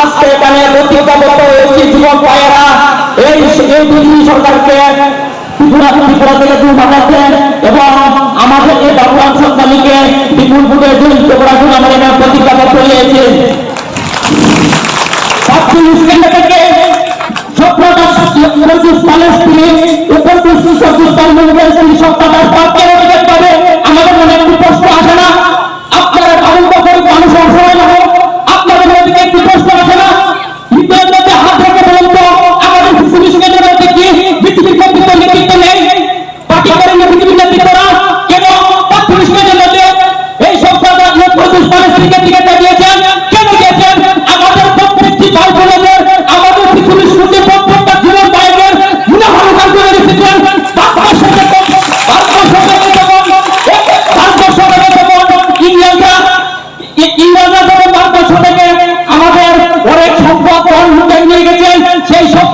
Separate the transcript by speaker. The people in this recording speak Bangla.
Speaker 1: আজকে এখানে প্রতিজ্ঞাবদ্ধ হয়েছি যুবক ভাইয়েরা এই সরকারকে ত্রিপুরা থেকে দূর হটাচ্ছেন এবং আমাদের এই ভগবান সন্তানীকে বিপুল ভোটে জয়যুক্ত করার জন্য আমরা এখানে প্রতিজ্ঞাবদ্ধ হয়েছে। থেকে 17 প্যালেস্টিনি আমাদের মনে একটি প্রশ্ন আসে না? আপনারা কারণ কখন মানুষ অসহায় না আপনাদের মধ্যে একটি প্রশ্ন আসে না? হৃদয়ের মধ্যে হাত রেখে বলুন তো আমাদের পুলিশের মধ্যে কি পৃথিবীর নেতৃত্ব নেতৃত্ব নেই? পার্টি করেন পৃথিবীর নেতৃত্বরা কেন পুলিশের মধ্যে এই সব প্যালেস্টিনিকে দিকে দিয়েছেন? কেন দিয়েছেন? আমাদের প্রত্যেকটি ভাই বোনদের আমাদের পুলিশ মধ্যে প্রত্যেকটা জীবন বাইরের গুণাহার করে রেখেছেন। ইংরেজরা যখন 5 বছর থেকে আমাদের অনেক সম্পদ নিয়ে গেছেন সেই সব